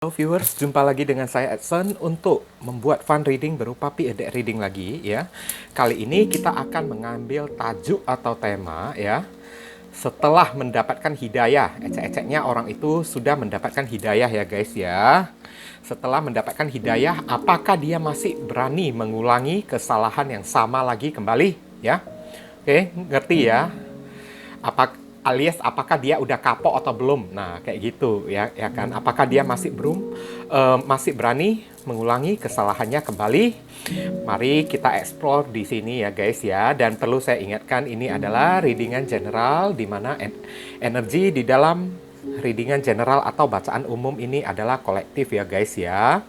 Halo viewers, jumpa lagi dengan saya Edson untuk membuat fun reading berupa P.A.D reading lagi ya. Kali ini kita akan mengambil tajuk atau tema ya. Setelah mendapatkan hidayah, ecek-eceknya orang itu sudah mendapatkan hidayah ya guys ya. Setelah mendapatkan hidayah, apakah dia masih berani mengulangi kesalahan yang sama lagi kembali ya? Oke, ngerti ya? Apakah dia udah kapok atau belum? Nah, kayak gitu ya kan. Apakah dia masih berani mengulangi kesalahannya kembali? Mari kita explore di sini ya guys ya. Dan perlu saya ingatkan, ini adalah readingan general di mana energi di dalam readingan general atau bacaan umum ini adalah kolektif ya guys ya,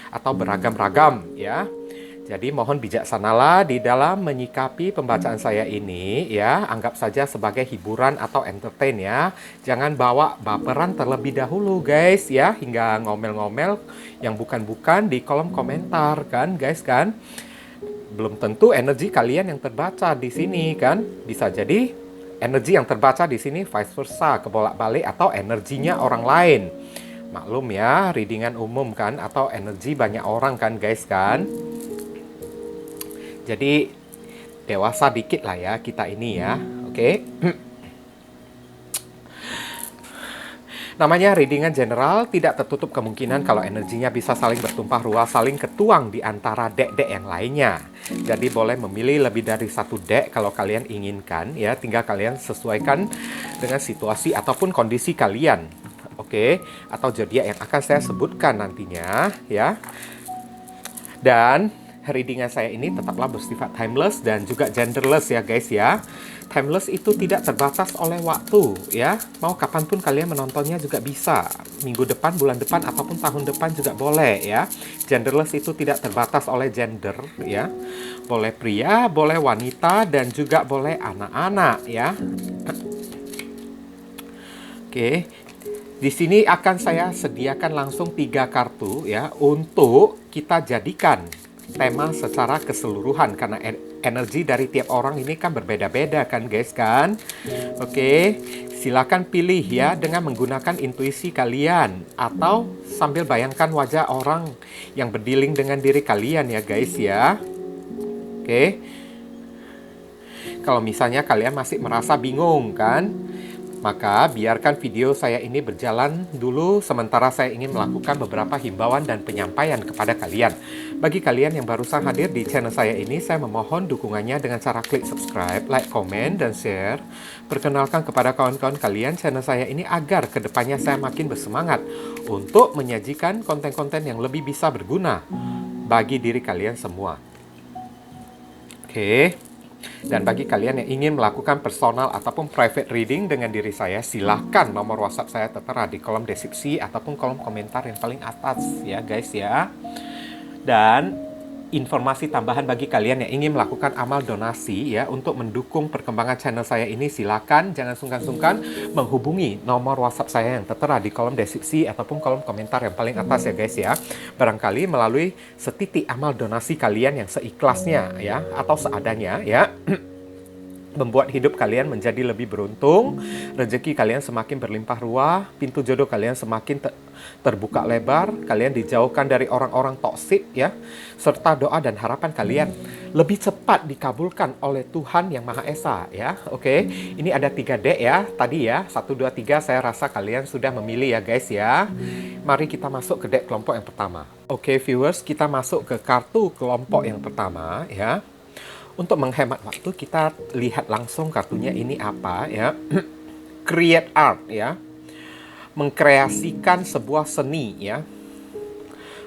atau beragam-ragam ya. Jadi mohon bijaksanalah di dalam menyikapi pembacaan saya ini ya. Anggap saja sebagai hiburan atau entertain ya. Jangan bawa baperan terlebih dahulu guys ya, hingga ngomel-ngomel yang bukan-bukan di kolom komentar kan guys kan. Belum tentu energi kalian yang terbaca di sini kan. Bisa jadi energi yang terbaca di sini vice versa, kebolak-balik, atau energinya orang lain. Maklum ya, readingan umum kan, atau energi banyak orang kan guys kan. Jadi dewasa dikit lah ya kita ini ya, oke? Namanya readingan general, tidak tertutup kemungkinan kalau energinya bisa saling bertumpah ruah, saling ketuang di antara deck-deck yang lainnya. Jadi boleh memilih lebih dari satu deck kalau kalian inginkan ya, tinggal kalian sesuaikan dengan situasi ataupun kondisi kalian, oke? Atau zodiak yang akan saya sebutkan nantinya ya. Dan readingan saya ini tetaplah bersifat timeless dan juga genderless ya guys ya. Timeless itu tidak terbatas oleh waktu ya. Mau kapanpun kalian menontonnya juga bisa. Minggu depan, bulan depan, ataupun tahun depan juga boleh ya. Genderless itu tidak terbatas oleh gender ya. Boleh pria, boleh wanita, dan juga boleh anak-anak ya. Oke. Di sini akan saya sediakan langsung 3 kartu ya untuk kita jadikan tema secara keseluruhan, karena energi dari tiap orang ini kan berbeda-beda kan guys kan. Oke, silakan pilih ya dengan menggunakan intuisi kalian atau sambil bayangkan wajah orang yang berdealing dengan diri kalian ya guys ya. Oke, kalau misalnya kalian masih merasa bingung kan, maka biarkan video saya ini berjalan dulu sementara saya ingin melakukan beberapa himbauan dan penyampaian kepada kalian. Bagi kalian yang barusan hadir di channel saya ini, saya memohon dukungannya dengan cara klik subscribe, like, komen, dan share. Perkenalkan kepada kawan-kawan kalian channel saya ini agar kedepannya saya makin bersemangat untuk menyajikan konten-konten yang lebih bisa berguna bagi diri kalian semua. Oke. Dan bagi kalian yang ingin melakukan personal ataupun private reading dengan diri saya, silahkan nomor WhatsApp saya tertera di kolom deskripsi ataupun kolom komentar yang paling atas ya guys ya. Dan informasi tambahan bagi kalian yang ingin melakukan amal donasi ya untuk mendukung perkembangan channel saya ini, silakan jangan sungkan-sungkan menghubungi nomor WhatsApp saya yang tertera di kolom deskripsi ataupun kolom komentar yang paling atas ya guys ya. Barangkali melalui setitik amal donasi kalian yang seikhlasnya ya atau seadanya ya membuat hidup kalian menjadi lebih beruntung, rezeki kalian semakin berlimpah ruah, pintu jodoh kalian semakin terbuka lebar, kalian dijauhkan dari orang-orang toksik ya, serta doa dan harapan kalian lebih cepat dikabulkan oleh Tuhan Yang Maha Esa ya. Oke, ini ada 3 deck ya tadi ya, 1, 2, 3, saya rasa kalian sudah memilih ya guys ya. Mari kita masuk ke deck kelompok yang pertama. Oke viewers, kita masuk ke kartu kelompok yang pertama ya. Untuk menghemat waktu, kita lihat langsung kartunya ini apa ya. Create art ya. Mengkreasikan sebuah seni ya.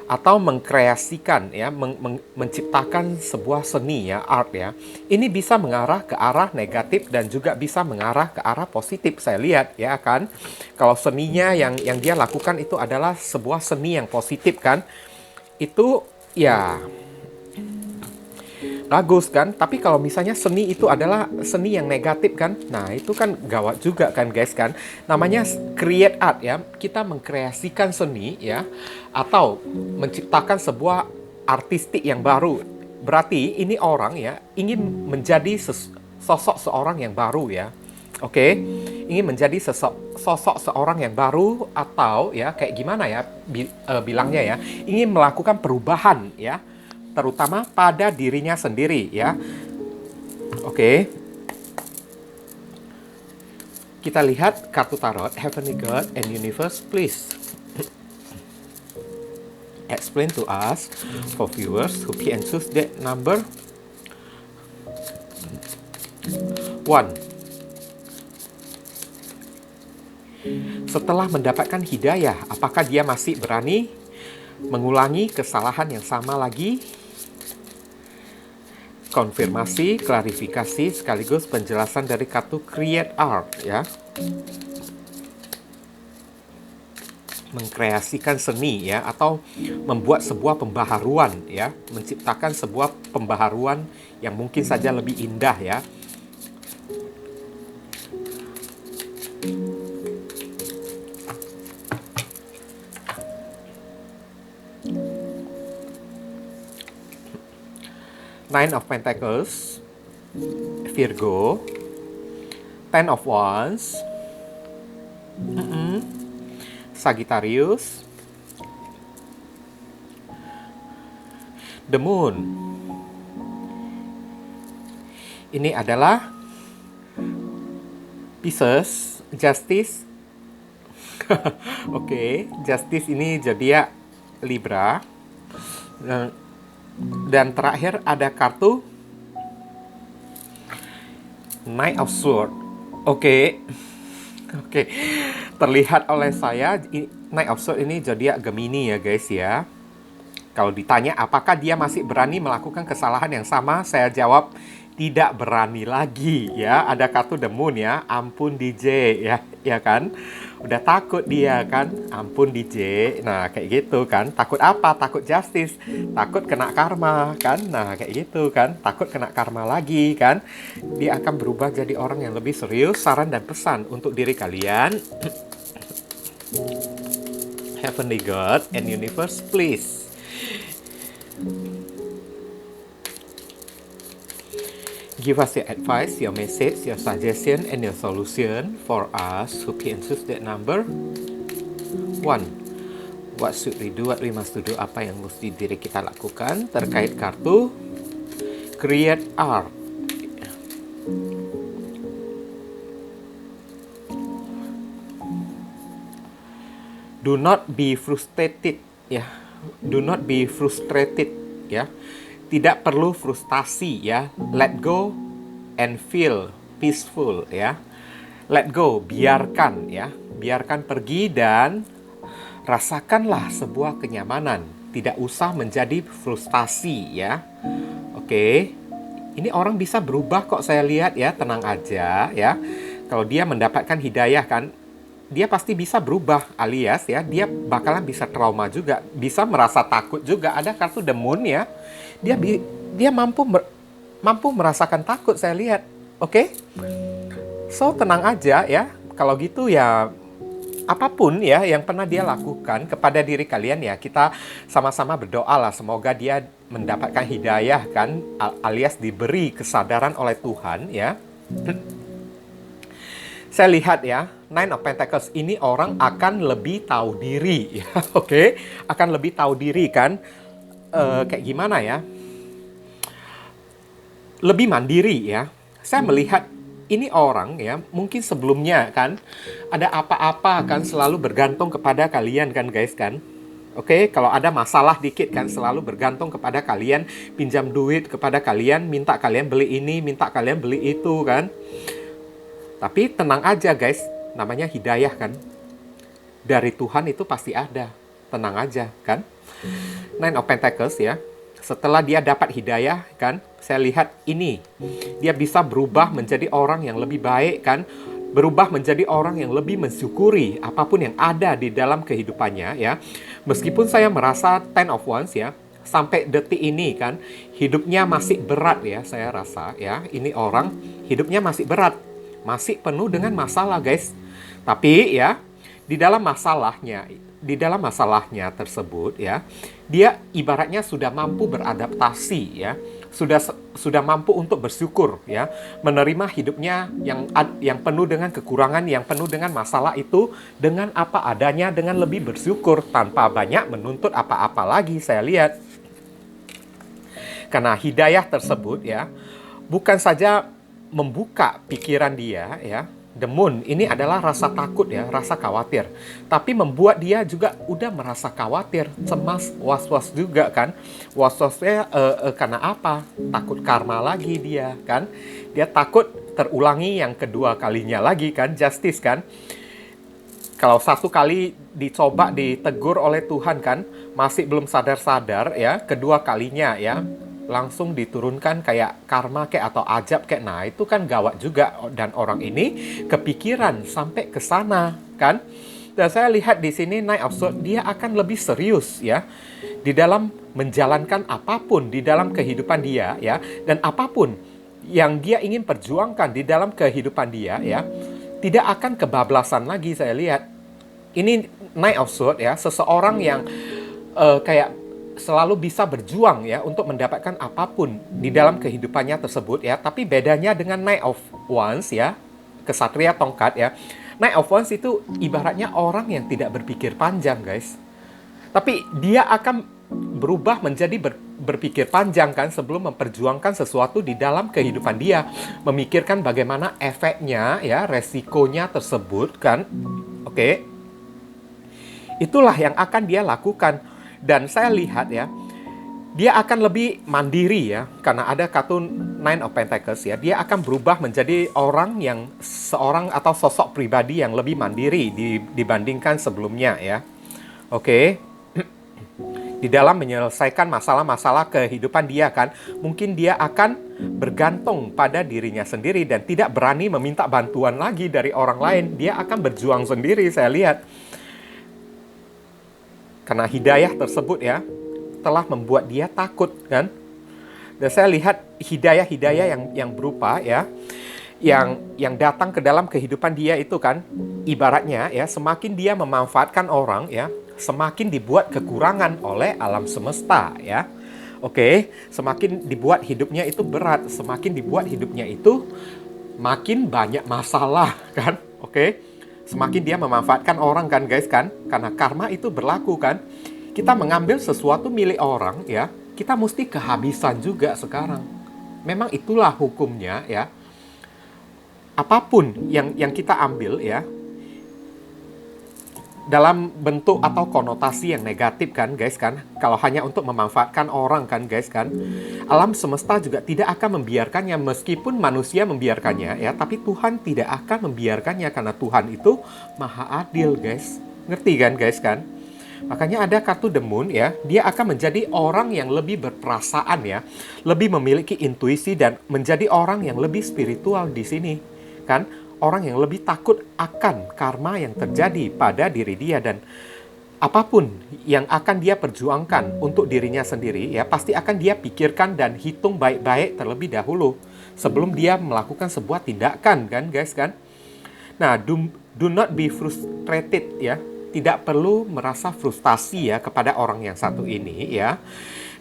Atau mengkreasikan ya, menciptakan sebuah seni ya, art ya. Ini bisa mengarah ke arah negatif dan juga bisa mengarah ke arah positif, saya lihat ya kan. Kalau seninya yang dia lakukan itu adalah sebuah seni yang positif kan. Itu ya bagus kan, tapi kalau misalnya seni itu adalah seni yang negatif kan, nah itu kan gawat juga kan guys kan. Namanya create art ya, kita mengkreasikan seni ya, atau menciptakan sebuah artistik yang baru. Berarti ini orang ya ingin menjadi sosok seorang yang baru ya. Oke, ingin menjadi sosok seorang yang baru atau ya kayak gimana ya bilangnya ya, ingin melakukan perubahan ya, terutama pada dirinya sendiri ya. Oke. Kita lihat kartu tarot, Heavenly God and Universe, please explain to us for viewers who can choose that number 1. Setelah mendapatkan hidayah, apakah dia masih berani mengulangi kesalahan yang sama lagi? Konfirmasi, klarifikasi, sekaligus penjelasan dari kartu Create Art ya. Mengkreasikan seni ya, atau membuat sebuah pembaharuan ya, menciptakan sebuah pembaharuan yang mungkin saja lebih indah ya. Nine of Pentacles, Virgo, Ten of Wands, Sagittarius, The Moon. Ini adalah Pisces, Justice. Oke, Justice ini zodiak Libra. Dan terakhir ada kartu Knight of Swords. Oke. Terlihat oleh saya Knight of Swords ini zodiak Gemini ya guys ya. Kalau ditanya apakah dia masih berani melakukan kesalahan yang sama, saya jawab tidak berani lagi ya. Ada kartu The Moon ya, ampun DJ ya kan. Udah takut dia kan, ampun DJ. Nah kayak gitu kan, takut apa? Takut justice, takut kena karma kan. Nah kayak gitu kan, takut kena karma lagi kan. Dia akan berubah jadi orang yang lebih serius. Saran dan pesan untuk diri kalian, Heavenly God and Universe, please give us your advice, your message, your suggestion, and your solution for us who can choose that number 1. What should we do? What we must do? Apa yang mesti diri kita lakukan terkait kartu Create Art. Do not be frustrated ya. Do not be frustrated ya. Tidak perlu frustasi ya. Let go and feel peaceful ya. Let go, biarkan ya. Biarkan pergi dan rasakanlah sebuah kenyamanan. Tidak usah menjadi frustasi ya. Oke. Ini orang bisa berubah kok saya lihat ya. Tenang aja ya. Kalau dia mendapatkan hidayah kan, dia pasti bisa berubah, alias ya dia bakalan bisa trauma juga, bisa merasa takut juga. Ada kartu The Moon ya, dia mampu merasakan takut saya lihat. Oke? So tenang aja ya. Kalau gitu ya apapun ya yang pernah dia lakukan kepada diri kalian ya, kita sama-sama berdoa lah semoga dia mendapatkan hidayah kan, alias diberi kesadaran oleh Tuhan ya. Saya lihat ya, Nine of Pentacles ini orang akan lebih tahu diri ya, oke? Akan lebih tahu diri kan, kayak gimana ya? Lebih mandiri ya. Saya melihat ini orang ya, mungkin sebelumnya kan ada apa-apa kan selalu bergantung kepada kalian kan guys kan. Oke, kalau ada masalah dikit kan selalu bergantung kepada kalian, pinjam duit kepada kalian, minta kalian beli ini, minta kalian beli itu kan. Tapi tenang aja guys, namanya hidayah kan. Dari Tuhan itu pasti ada. Tenang aja kan. Nine of Pentacles ya. Setelah dia dapat hidayah kan, saya lihat ini. Dia bisa berubah menjadi orang yang lebih baik kan. Berubah menjadi orang yang lebih mensyukuri apapun yang ada di dalam kehidupannya ya. Meskipun saya merasa Ten of Wands ya, sampai detik ini kan, hidupnya masih berat ya saya rasa ya. Ini orang hidupnya masih berat. Masih penuh dengan masalah guys. Tapi ya, di dalam masalahnya di dalam masalahnya tersebut ya, dia ibaratnya sudah mampu beradaptasi ya, sudah mampu untuk bersyukur ya, menerima hidupnya yang penuh dengan kekurangan, yang penuh dengan masalah itu dengan apa adanya, dengan lebih bersyukur tanpa banyak menuntut apa-apa lagi saya lihat. Karena hidayah tersebut ya, bukan saja membuka pikiran dia ya, demun ini adalah rasa takut ya, rasa khawatir, tapi membuat dia juga udah merasa khawatir, cemas, was-was juga kan. Was-wasnya karena apa? Takut karma lagi dia kan, dia takut terulangi yang kedua kalinya lagi kan, justice kan. Kalau satu kali dicoba ditegur oleh Tuhan kan, masih belum sadar-sadar ya, kedua kalinya ya, langsung diturunkan kayak karma kayak atau ajab kayak. Nah, itu kan gawat juga, dan orang ini kepikiran sampai ke sana kan. Dan saya lihat di sini Knight of Swords dia akan lebih serius ya di dalam menjalankan apapun di dalam kehidupan dia ya, dan apapun yang dia ingin perjuangkan di dalam kehidupan dia ya, tidak akan kebablasan lagi saya lihat. Ini Knight of Swords ya, seseorang yang kayak selalu bisa berjuang ya untuk mendapatkan apapun di dalam kehidupannya tersebut ya. Tapi bedanya dengan Knight of Wands ya, kesatria tongkat ya, Knight of Wands itu ibaratnya orang yang tidak berpikir panjang guys. Tapi dia akan berubah menjadi berpikir panjang kan, sebelum memperjuangkan sesuatu di dalam kehidupan dia, memikirkan bagaimana efeknya ya, resikonya tersebut kan. Oke. Itulah yang akan dia lakukan. Dan saya lihat ya, dia akan lebih mandiri ya, karena ada kartu Nine of Pentacles ya. Dia akan berubah menjadi orang yang seorang atau sosok pribadi yang lebih mandiri dibandingkan sebelumnya ya. Oke. Di dalam menyelesaikan masalah-masalah kehidupan dia kan, mungkin dia akan bergantung pada dirinya sendiri dan tidak berani meminta bantuan lagi dari orang lain. Dia akan berjuang sendiri saya lihat. Karena hidayah tersebut ya, telah membuat dia takut kan. Dan saya lihat hidayah-hidayah yang berupa ya, yang datang ke dalam kehidupan dia itu kan, ibaratnya ya, semakin dia memanfaatkan orang ya, semakin dibuat kekurangan oleh alam semesta ya. Oke, semakin dibuat hidupnya itu berat, semakin dibuat hidupnya itu makin banyak masalah kan. Oke. Semakin dia memanfaatkan orang kan guys kan, karena karma itu berlaku kan. Kita mengambil sesuatu milik orang ya, kita mesti kehabisan juga sekarang. Memang itulah hukumnya ya. Apapun yang kita ambil ya, dalam bentuk atau konotasi yang negatif kan guys kan, kalau hanya untuk memanfaatkan orang kan guys kan, alam semesta juga tidak akan membiarkannya. Meskipun manusia membiarkannya ya, tapi Tuhan tidak akan membiarkannya, karena Tuhan itu maha adil guys. Ngerti kan guys kan? Makanya ada kartu The Moon ya, dia akan menjadi orang yang lebih berperasaan ya, lebih memiliki intuisi dan menjadi orang yang lebih spiritual di sini kan. Orang yang lebih takut akan karma yang terjadi pada diri dia, dan apapun yang akan dia perjuangkan untuk dirinya sendiri ya, pasti akan dia pikirkan dan hitung baik-baik terlebih dahulu sebelum dia melakukan sebuah tindakan kan guys kan. Nah, do not be frustrated ya. Tidak perlu merasa frustasi ya kepada orang yang satu ini ya.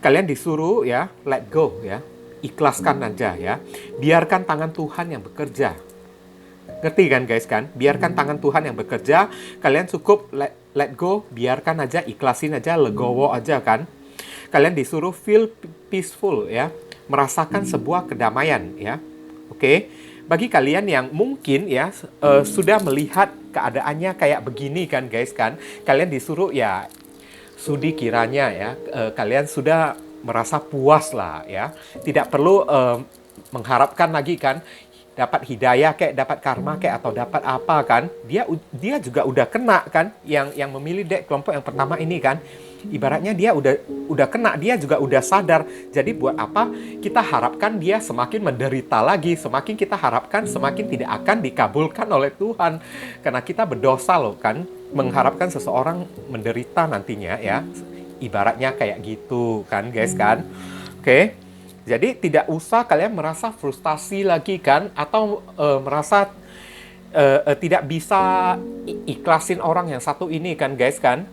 Kalian disuruh ya, let go ya. Ikhlaskan aja ya. Biarkan tangan Tuhan yang bekerja. Ngerti kan guys kan? Biarkan tangan Tuhan yang bekerja. Kalian cukup let go, biarkan aja, ikhlasin aja, legowo aja kan. Kalian disuruh feel peaceful ya, merasakan sebuah kedamaian ya. Oke. Bagi kalian yang mungkin ya sudah melihat keadaannya kayak begini kan guys kan, kalian disuruh ya, sudi kiranya ya kalian sudah merasa puas lah ya. Tidak perlu mengharapkan lagi kan dapat hidayah kayak, dapat karma kayak, atau dapat apa kan. Dia juga udah kena kan, yang memilih dek kelompok yang pertama ini kan, ibaratnya dia udah kena, dia juga udah sadar. Jadi buat apa kita harapkan dia semakin menderita lagi? Semakin kita harapkan, semakin tidak akan dikabulkan oleh Tuhan, karena kita berdosa loh kan, mengharapkan seseorang menderita nantinya ya, ibaratnya kayak gitu kan guys kan. Oke. Jadi tidak usah kalian merasa frustasi lagi kan, atau merasa tidak bisa ikhlasin orang yang satu ini kan guys kan.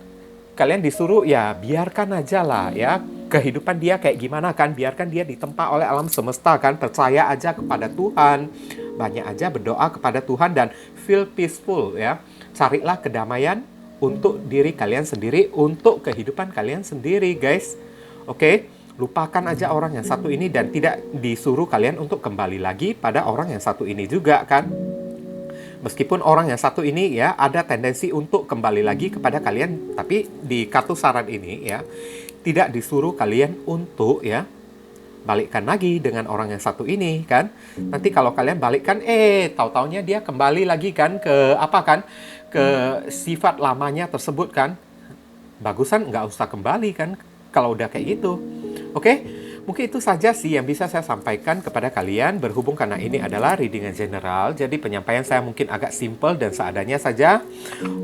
kalian disuruh ya biarkan aja lah ya. Kehidupan dia kayak gimana kan, biarkan dia ditempa oleh alam semesta kan, percaya aja kepada Tuhan, banyak aja berdoa kepada Tuhan dan feel peaceful ya. Carilah kedamaian untuk diri kalian sendiri, untuk kehidupan kalian sendiri guys. Oke, lupakan aja orang yang satu ini dan tidak disuruh kalian untuk kembali lagi pada orang yang satu ini juga kan. Meskipun orang yang satu ini ya ada tendensi untuk kembali lagi kepada kalian, tapi di kartu saran ini ya tidak disuruh kalian untuk ya balikkan lagi dengan orang yang satu ini kan. Nanti kalau kalian balikkan, tahu-taunya dia kembali lagi kan ke apa kan, ke sifat lamanya tersebut kan. Bagusan nggak usah kembali kan kalau udah kayak gitu. Oke? Mungkin itu saja sih yang bisa saya sampaikan kepada kalian berhubung karena ini adalah reading yang general. Jadi penyampaian saya mungkin agak simple dan seadanya saja.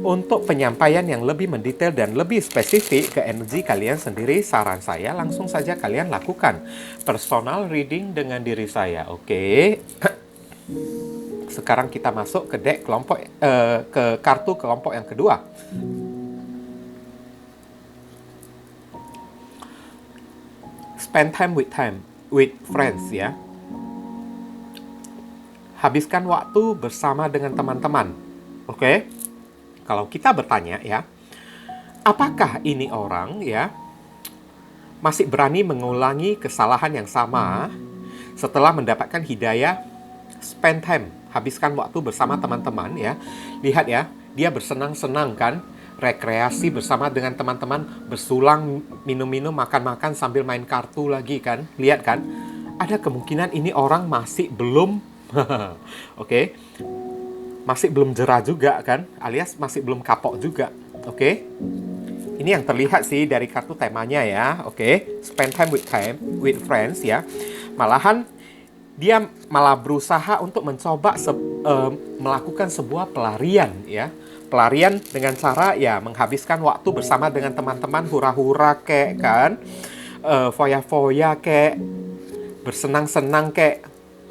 Untuk penyampaian yang lebih mendetail dan lebih spesifik ke energi kalian sendiri, saran saya langsung saja kalian lakukan personal reading dengan diri saya. Oke. Sekarang kita masuk ke deck kelompok ke kartu kelompok yang kedua. Spend time with friends ya. Habiskan waktu bersama dengan teman-teman. Oke? Kalau kita bertanya ya, apakah ini orang ya masih berani mengulangi kesalahan yang sama setelah mendapatkan hidayah spend time, habiskan waktu bersama teman-teman ya. Lihat ya, dia bersenang-senang kan, rekreasi bersama dengan teman-teman, bersulang, minum-minum, makan-makan sambil main kartu lagi kan. Lihat kan, ada kemungkinan ini orang masih belum oke, masih belum jerah juga kan, alias masih belum kapok juga. Oke. Ini yang terlihat sih dari kartu temanya ya. Oke, spend time with friends ya. Malahan dia malah berusaha untuk mencoba melakukan sebuah pelarian ya. Pelarian dengan cara ya menghabiskan waktu bersama dengan teman-teman, hura-hura kek kan, foya-foya kek, bersenang-senang kek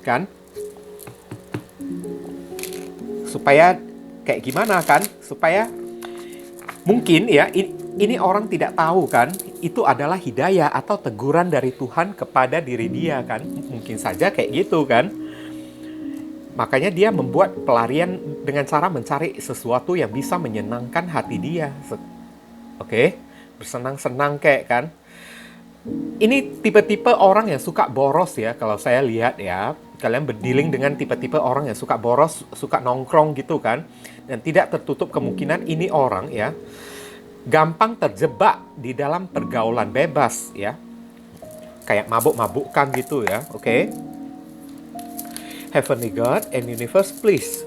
kan, supaya kayak gimana kan, supaya mungkin ya ini orang tidak tahu kan, itu adalah hidayah atau teguran dari Tuhan kepada diri dia kan, mungkin saja kayak gitu kan. Makanya dia membuat pelarian dengan cara mencari sesuatu yang bisa menyenangkan hati dia. Oke, bersenang-senang kayak kan. Ini tipe-tipe orang yang suka boros ya, kalau saya lihat ya. Kalian berdealing dengan tipe-tipe orang yang suka boros, suka nongkrong gitu kan. Dan tidak tertutup kemungkinan ini orang ya gampang terjebak di dalam pergaulan bebas ya. Kayak mabuk-mabukan gitu ya, oke. Heavenly God and Universe, please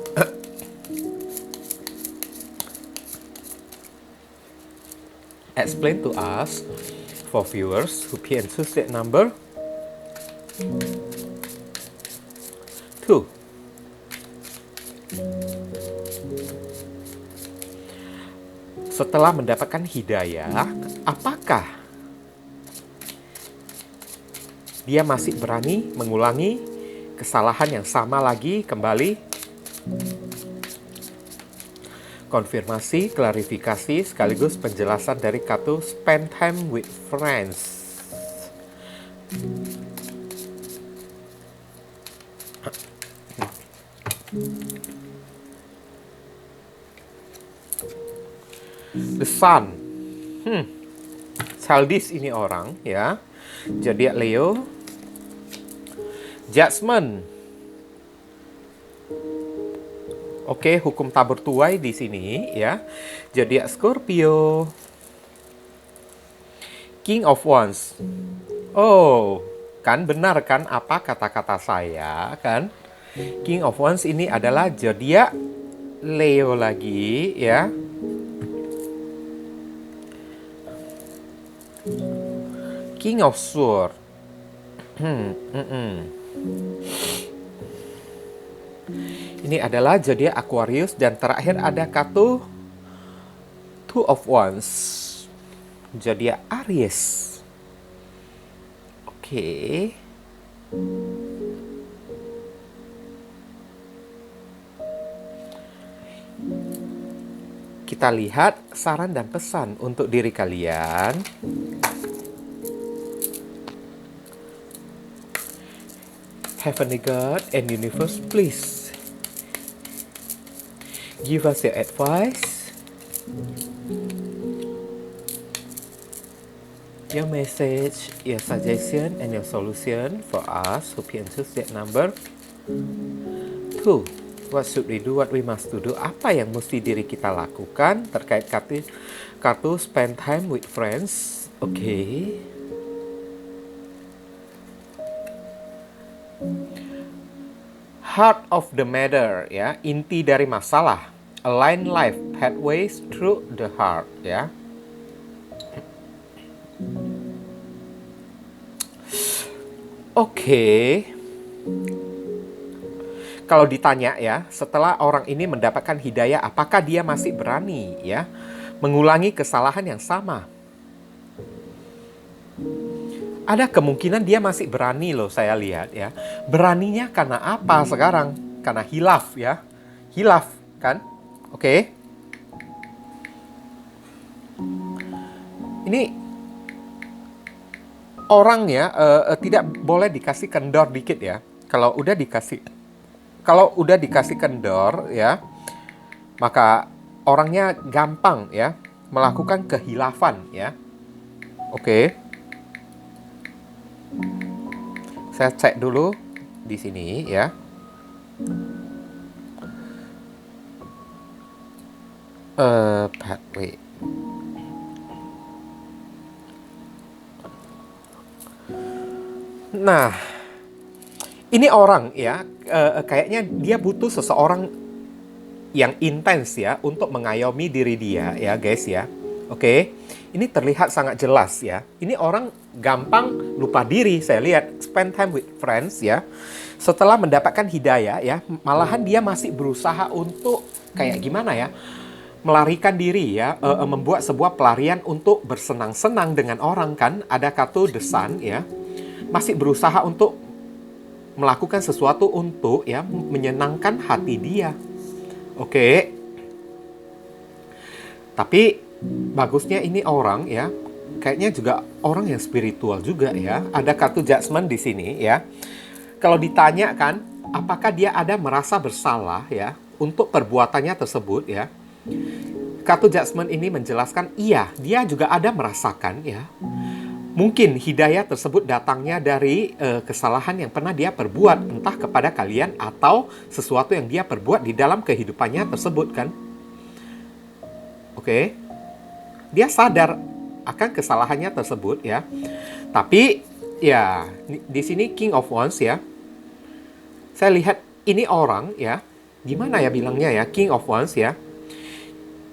explain to us for viewers who can choose that number 2. Setelah mendapatkan hidayah, apakah dia masih berani mengulangi kesalahan yang sama lagi kembali? Konfirmasi, klarifikasi, sekaligus penjelasan dari kartu spend time with friends. The Sun. Childish ini orang ya. Zodiak Leo. Judgment. Oke, hukum tabur tuai di sini ya. Zodiak Scorpio. King of Wands. Oh, kan benar kan apa kata-kata saya kan? King of Wands ini adalah zodiak Leo lagi ya. King of Swords. Ini adalah zodiak Aquarius dan terakhir ada kartu Two of Wands. Zodiak Aries. Oke. kita lihat saran dan pesan untuk diri kalian. Heavenly God and Universe, please give us your advice, your message, your suggestion, and your solution for us who can choose that number. 2. What should we do, what we must to do? Apa yang mesti diri kita lakukan terkait kartu spend time with friends. Oke. Heart of the matter, ya, inti dari masalah. Align life pathways through the heart, ya. Oke. Kalau ditanya ya, setelah orang ini mendapatkan hidayah, apakah dia masih berani ya mengulangi kesalahan yang sama? Ada kemungkinan dia masih berani loh, saya lihat ya. Beraninya karena apa sekarang? Karena hilaf ya. Hilaf kan? Oke. Ini orang ya tidak boleh dikasih kendor dikit ya. Kalau udah dikasih kendor ya, maka orangnya gampang ya melakukan kehilafan ya. Oke. Saya cek dulu di sini ya. Pathway. Nah, ini orang ya, kayaknya dia butuh seseorang yang intens ya untuk mengayomi diri dia ya guys ya. Oke, ini terlihat sangat jelas ya. Ini orang gampang lupa diri, saya lihat. Spend time with friends ya. Setelah mendapatkan hidayah ya, malahan dia masih berusaha untuk kayak gimana ya, melarikan diri ya, membuat sebuah pelarian untuk bersenang-senang dengan orang kan. Ada kartu The Sun ya, masih berusaha untuk melakukan sesuatu untuk ya menyenangkan hati dia. Oke. Tapi bagusnya ini orang ya, kayaknya juga orang yang spiritual juga ya. Ada kartu Judgment di sini ya. Kalau ditanya kan, apakah dia ada merasa bersalah ya untuk perbuatannya tersebut ya? Kartu Judgment ini menjelaskan iya, dia juga ada merasakan ya. Mungkin hidayah tersebut datangnya dari kesalahan yang pernah dia perbuat, entah kepada kalian atau sesuatu yang dia perbuat di dalam kehidupannya tersebut kan. Oke. Dia sadar akan kesalahannya tersebut ya. Tapi ya di sini King of Wands ya. Saya lihat ini orang ya, gimana ya bilangnya ya, King of Wands ya.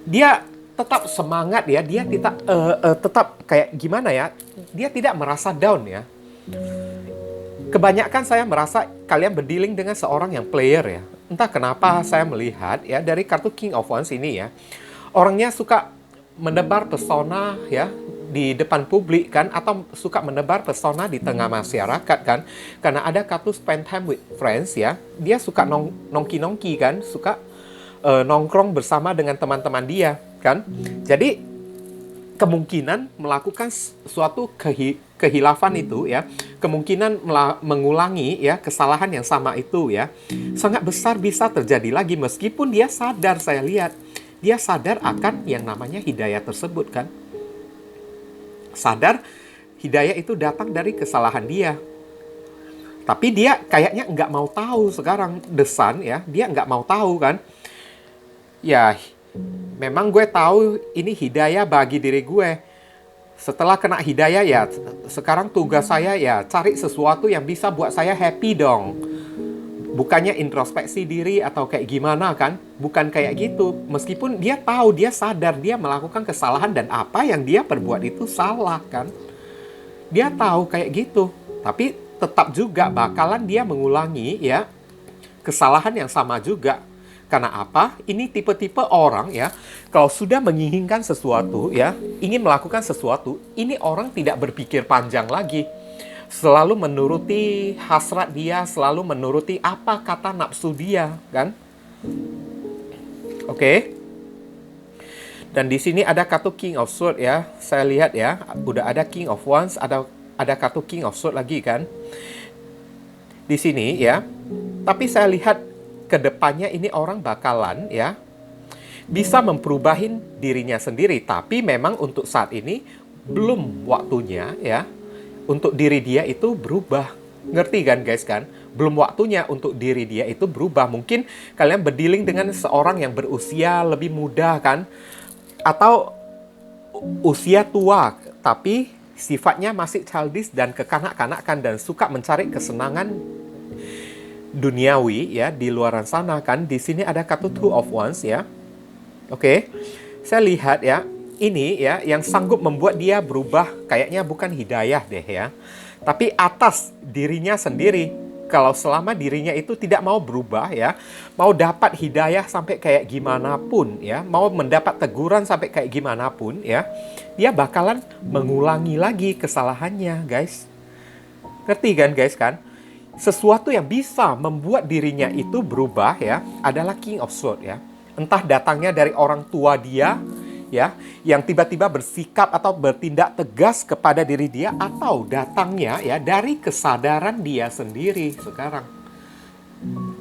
Dia tetap semangat ya, dia tetap kayak gimana ya, dia tidak merasa down ya. Kebanyakan saya merasa kalian berdealing dengan seorang yang player ya. Entah kenapa saya melihat ya dari kartu King of Wands ini ya, orangnya suka menebar pesona ya di depan publik kan, atau suka menebar pesona di tengah masyarakat kan, karena ada kartu spend time with friends ya. Dia suka nongki-nongki kan, suka nongkrong bersama dengan teman-teman dia kan. Jadi kemungkinan melakukan suatu kehilafan itu ya, kemungkinan mengulangi ya kesalahan yang sama itu ya, sangat besar bisa terjadi lagi meskipun dia sadar. Saya lihat dia sadar akan yang namanya hidayah tersebut kan. Sadar hidayah itu datang dari kesalahan dia. Tapi dia kayaknya nggak mau tahu sekarang, The Sun ya, dia nggak mau tahu kan. Ya, memang gue tahu ini hidayah bagi diri gue. Setelah kena hidayah ya, sekarang tugas saya ya cari sesuatu yang bisa buat saya happy dong. Bukannya introspeksi diri atau kayak gimana kan. Bukan kayak gitu. Meskipun dia tahu, dia sadar dia melakukan kesalahan dan apa yang dia perbuat itu salah kan. Dia tahu kayak gitu. Tapi tetap juga bakalan dia mengulangi ya kesalahan yang sama juga. Karena apa? Ini tipe-tipe orang ya, kalau sudah menginginkan sesuatu ya, ingin melakukan sesuatu, ini orang tidak berpikir panjang lagi. Selalu menuruti hasrat dia, selalu menuruti apa kata nafsu dia, kan? Oke. Dan di sini ada kartu King of Swords ya. Saya lihat ya, udah ada King of Wands, ada kartu King of Swords lagi kan. Di sini ya. Tapi saya lihat ke depannya ini orang bakalan ya bisa memperubahin dirinya sendiri, tapi memang untuk saat ini belum waktunya ya untuk diri dia itu berubah. Ngerti kan guys kan? Belum waktunya untuk diri dia itu berubah. Mungkin kalian berdealing dengan seorang yang berusia lebih muda kan, atau usia tua tapi sifatnya masih childish dan kekanak-kanakan dan suka mencari kesenangan duniawi ya di luar sana kan. Di sini ada kartu Two of Wands ya. Oke. Saya lihat ya, ini ya yang sanggup membuat dia berubah kayaknya bukan hidayah deh ya, tapi atas dirinya sendiri. Kalau selama dirinya itu tidak mau berubah ya, mau dapat hidayah sampai kayak gimana pun ya, mau mendapat teguran sampai kayak gimana pun ya, dia bakalan mengulangi lagi kesalahannya guys. Ngerti kan guys kan? Sesuatu yang bisa membuat dirinya itu berubah ya adalah King of Swords ya. Entah datangnya dari orang tua dia ya, yang tiba-tiba bersikap atau bertindak tegas kepada diri dia, atau datangnya ya dari kesadaran dia sendiri sekarang.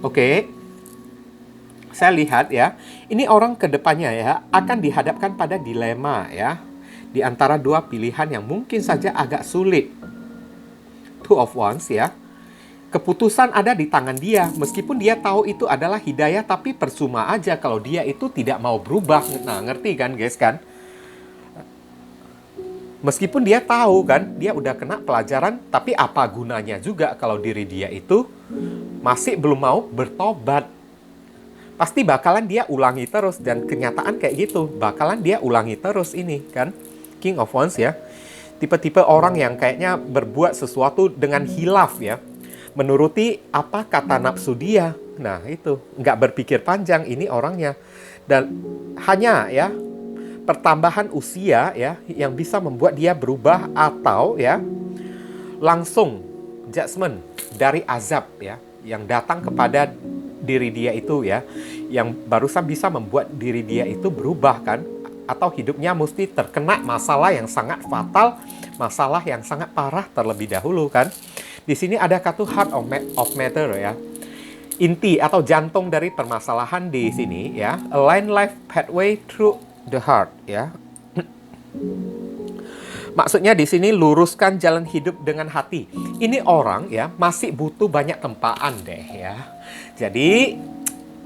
Oke. Saya lihat ya, ini orang kedepannya ya akan dihadapkan pada dilema ya, di antara dua pilihan yang mungkin saja agak sulit. Two of Wands ya. Keputusan ada di tangan dia, meskipun dia tahu itu adalah hidayah, tapi percuma aja kalau dia itu tidak mau berubah. Nah, ngerti kan guys kan? Meskipun dia tahu kan, dia udah kena pelajaran, tapi apa gunanya juga kalau diri dia itu masih belum mau bertobat. Pasti bakalan dia ulangi terus, dan kenyataan kayak gitu, bakalan dia ulangi terus ini kan. King of Wands ya. Tipe-tipe orang yang kayaknya berbuat sesuatu dengan hilaf ya, menuruti apa kata nafsu dia. Nah itu, nggak berpikir panjang ini orangnya. Dan hanya ya pertambahan usia ya yang bisa membuat dia berubah, atau ya langsung judgment dari azab ya yang datang kepada diri dia itu ya, yang barusan bisa membuat diri dia itu berubah kan. Atau hidupnya mesti terkena masalah yang sangat fatal, masalah yang sangat parah terlebih dahulu kan. Di sini ada kartu Heart of Matter ya. Inti atau jantung dari permasalahan di sini ya. Align life pathway through the heart ya. Maksudnya di sini luruskan jalan hidup dengan hati. Ini orang ya masih butuh banyak tempaan deh ya. Jadi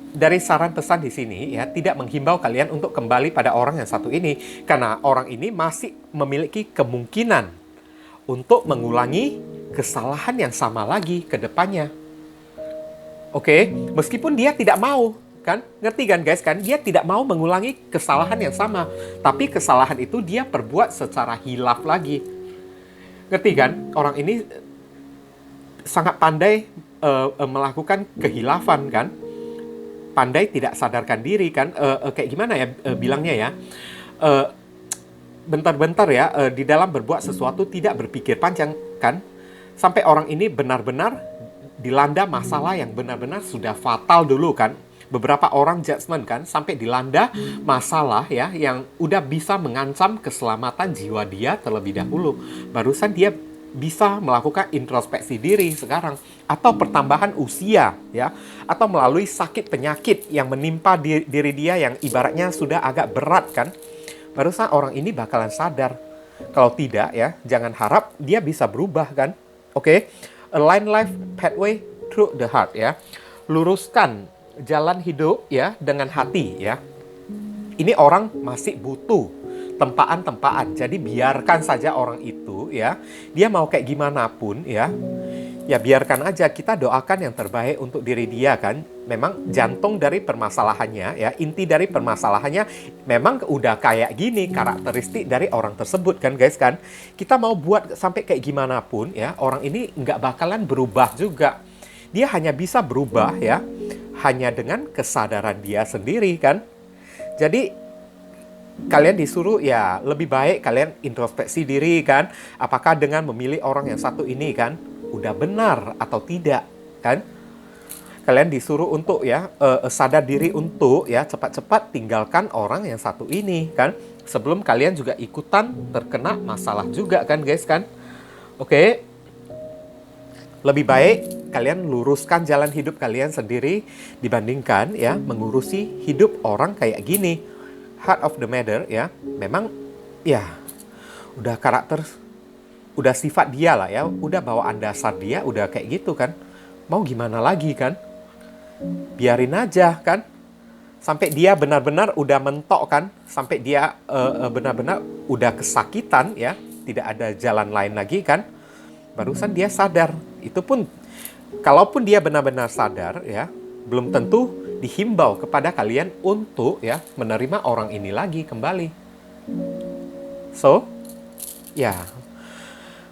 dari saran pesan di sini ya, tidak menghimbau kalian untuk kembali pada orang yang satu ini, karena orang ini masih memiliki kemungkinan untuk mengulangi kesalahan yang sama lagi ke depannya. Oke, meskipun dia tidak mau, kan? Ngerti kan guys kan? Dia tidak mau mengulangi kesalahan yang sama, tapi kesalahan itu dia perbuat secara hilaf lagi. Ngerti kan? Orang ini sangat pandai melakukan kehilafan kan? Pandai tidak sadarkan diri kan? Kayak gimana ya bilangnya ya? Bentar-bentar ya, di dalam berbuat sesuatu tidak berpikir panjang kan? Sampai orang ini benar-benar dilanda masalah yang benar-benar sudah fatal dulu kan. Beberapa orang judgment kan, sampai dilanda masalah ya yang udah bisa mengancam keselamatan jiwa dia terlebih dahulu. Barusan dia bisa melakukan introspeksi diri sekarang. Atau pertambahan usia ya, atau melalui sakit penyakit yang menimpa diri dia yang ibaratnya sudah agak berat kan. Barusan orang ini bakalan sadar. Kalau tidak ya, jangan harap dia bisa berubah kan. Oke, align life pathway through the heart ya. Luruskan jalan hidup ya dengan hati ya. Ini orang masih butuh tempaan-tempaan. Jadi biarkan saja orang itu ya. Dia mau kayak gimana pun ya. Ya biarkan aja, kita doakan yang terbaik untuk diri dia kan. Memang jantung dari permasalahannya ya, inti dari permasalahannya memang udah kayak gini karakteristik dari orang tersebut kan guys kan. Kita mau buat sampai kayak gimana pun ya, orang ini nggak bakalan berubah juga. Dia hanya bisa berubah ya, hanya dengan kesadaran dia sendiri kan. Jadi kalian disuruh ya lebih baik kalian introspeksi diri kan. Apakah dengan memilih orang yang satu ini kan udah benar atau tidak kan? Kalian disuruh untuk ya sadar diri untuk ya cepat-cepat tinggalkan orang yang satu ini kan. Sebelum kalian juga ikutan terkena masalah juga kan guys kan. Oke. Lebih baik kalian luruskan jalan hidup kalian sendiri dibandingkan ya mengurusi hidup orang kayak gini. Heart of the matter ya, memang ya udah karakter, udah sifat dia lah ya, udah bawaan dasar dia udah kayak gitu kan. Mau gimana lagi kan? Biarin aja kan. Sampai dia benar-benar udah mentok kan, sampai dia benar-benar udah kesakitan ya, tidak ada jalan lain lagi kan. Barusan dia sadar. Itu pun kalaupun dia benar-benar sadar ya, belum tentu dihimbau kepada kalian untuk ya menerima orang ini lagi kembali. So, ya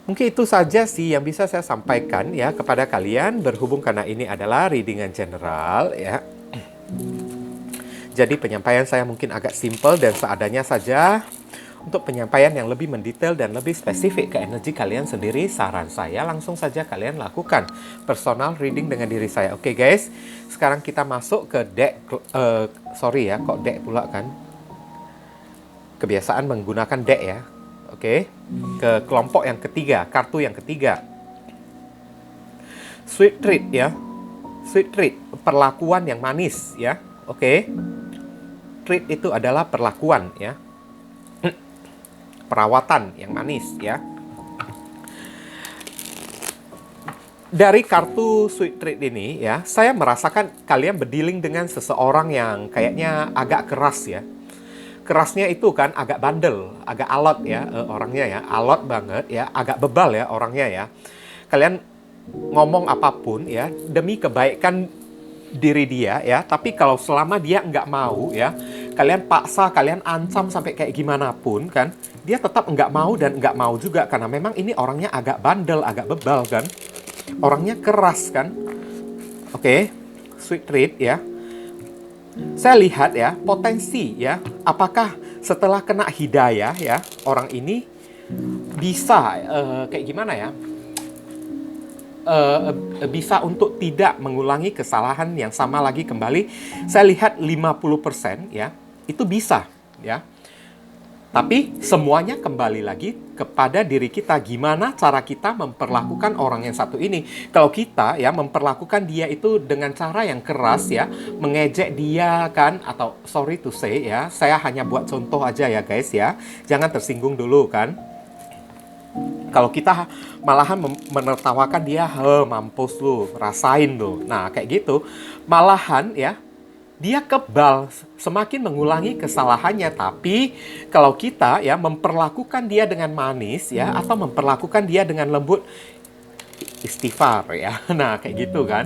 mungkin itu saja sih yang bisa saya sampaikan ya kepada kalian, berhubung karena ini adalah readingan general ya. Jadi penyampaian saya mungkin agak simple dan seadanya saja. Untuk penyampaian yang lebih mendetail dan lebih spesifik ke energi kalian sendiri, saran saya langsung saja kalian lakukan personal reading dengan diri saya. Oke guys, sekarang kita masuk ke deck. Sorry ya, kok deck pula kan? Kebiasaan menggunakan deck ya. Oke, ke kelompok yang ketiga, kartu yang ketiga. Sweet treat ya. Sweet treat, perlakuan yang manis ya. Oke. Treat itu adalah perlakuan ya. Perawatan yang manis ya. Dari kartu sweet treat ini ya, saya merasakan kalian berdealing dengan seseorang yang kayaknya agak keras ya. Kerasnya itu kan agak bandel, agak alot ya orangnya ya, alot banget ya, agak bebal ya orangnya ya. Kalian ngomong apapun ya demi kebaikan diri dia ya, tapi kalau selama dia nggak mau ya, kalian paksa, kalian ancam sampai kayak gimana pun kan, dia tetap nggak mau dan nggak mau juga karena memang ini orangnya agak bandel, agak bebal kan, orangnya keras kan. Oke, sweet treat ya. Saya lihat ya potensi ya, apakah setelah kena hidayah ya orang ini bisa kayak gimana ya? Bisa untuk tidak mengulangi kesalahan yang sama lagi kembali. Saya lihat 50% ya, itu bisa ya. Tapi semuanya kembali lagi kepada diri kita, gimana cara kita memperlakukan orang yang satu ini. Kalau kita ya memperlakukan dia itu dengan cara yang keras ya, mengejek dia kan, atau sorry to say ya, saya hanya buat contoh aja ya guys ya, jangan tersinggung dulu kan. Kalau kita malahan menertawakan dia, mampus lu, rasain lu. Nah, kayak gitu. Malahan ya, dia kebal, semakin mengulangi kesalahannya. Tapi kalau kita ya memperlakukan dia dengan manis ya, atau memperlakukan dia dengan lembut, istighfar ya. Nah, kayak gitu kan.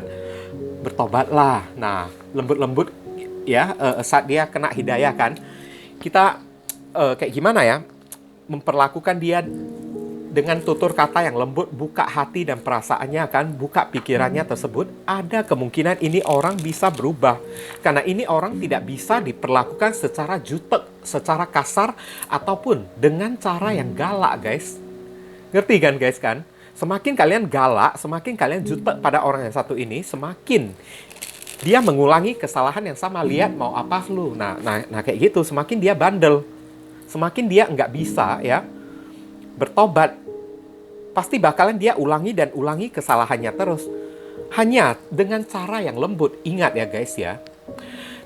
Bertobatlah. Nah, lembut-lembut ya saat dia kena hidayah kan. Kita kayak gimana ya? Memperlakukan dia dengan tutur kata yang lembut, buka hati dan perasaannya kan, buka pikirannya tersebut, ada kemungkinan ini orang bisa berubah. Karena ini orang tidak bisa diperlakukan secara jutek, secara kasar, ataupun dengan cara yang galak guys. Ngerti kan guys kan? Semakin kalian galak, semakin kalian jutek pada orang yang satu ini, semakin dia mengulangi kesalahan yang sama. Lihat mau apa lu. Nah kayak gitu, semakin dia bandel. Semakin dia nggak bisa ya bertobat, pasti bakalan dia ulangi dan ulangi kesalahannya terus. Hanya dengan cara yang lembut. Ingat ya guys ya,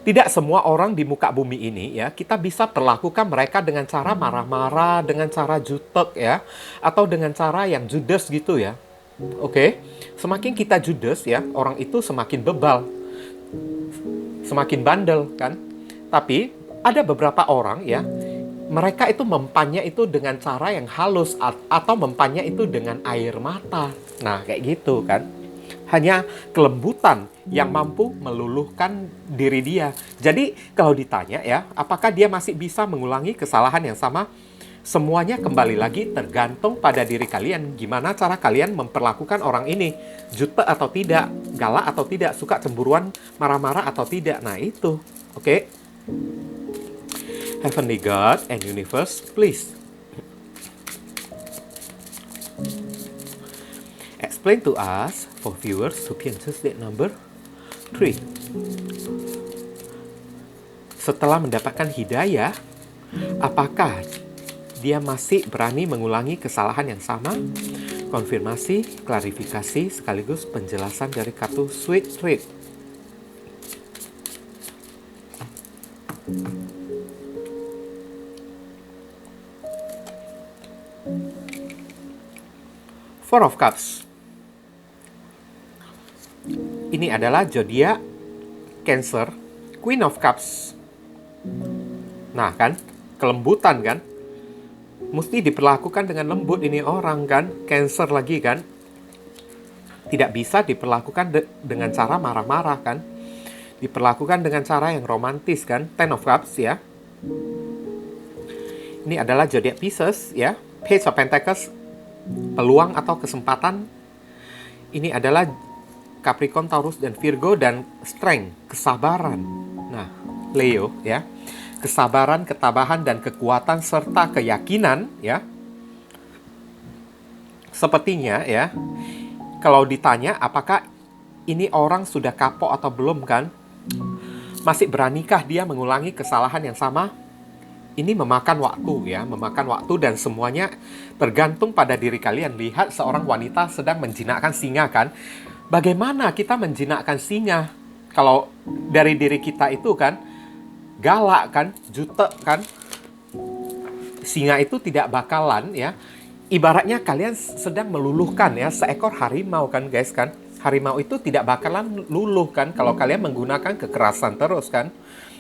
tidak semua orang di muka bumi ini ya kita bisa perlakukan mereka dengan cara marah-marah, dengan cara jutek ya, atau dengan cara yang judes gitu ya. Oke, semakin kita judes ya, orang itu semakin bebal, semakin bandel kan. Tapi ada beberapa orang ya, mereka itu mempannya itu dengan cara yang halus atau mempannya itu dengan air mata. Nah, kayak gitu kan. Hanya kelembutan yang mampu meluluhkan diri dia. Jadi, kalau ditanya ya, apakah dia masih bisa mengulangi kesalahan yang sama? Semuanya kembali lagi tergantung pada diri kalian. Gimana cara kalian memperlakukan orang ini? Jutek atau tidak? Galak atau tidak? Suka cemburuan, marah-marah atau tidak? Nah, itu. Oke. Heavenly God and Universe, please explain to us, for viewers who can choose that number, 3. Setelah mendapatkan hidayah, apakah dia masih berani mengulangi kesalahan yang sama? Konfirmasi, klarifikasi, sekaligus penjelasan dari kartu Sweet Treat. Four of Cups. Ini adalah zodiak Cancer, Queen of Cups. Nah kan, kelembutan kan, mesti diperlakukan dengan lembut ini orang kan, Cancer lagi kan, tidak bisa diperlakukan dengan cara marah-marah kan, diperlakukan dengan cara yang romantis kan. Ten of Cups ya. Ini adalah zodiak Pisces ya, Page of Pentacles, peluang atau kesempatan. Ini adalah Capricorn, Taurus, dan Virgo, dan Strength, kesabaran. Nah, Leo ya, kesabaran, ketabahan, dan kekuatan serta keyakinan ya. Sepertinya ya, kalau ditanya apakah ini orang sudah kapok atau belum kan, masih beranikah dia mengulangi kesalahan yang sama? Ini memakan waktu ya, memakan waktu, dan semuanya tergantung pada diri kalian. Lihat seorang wanita sedang menjinakkan singa kan. Bagaimana kita menjinakkan singa? Kalau dari diri kita itu kan galak kan, jutek kan. Singa itu tidak bakalan ya. Ibaratnya kalian sedang meluluhkan ya seekor harimau kan guys kan. Harimau itu tidak bakalan luluh kan kalau kalian menggunakan kekerasan terus kan.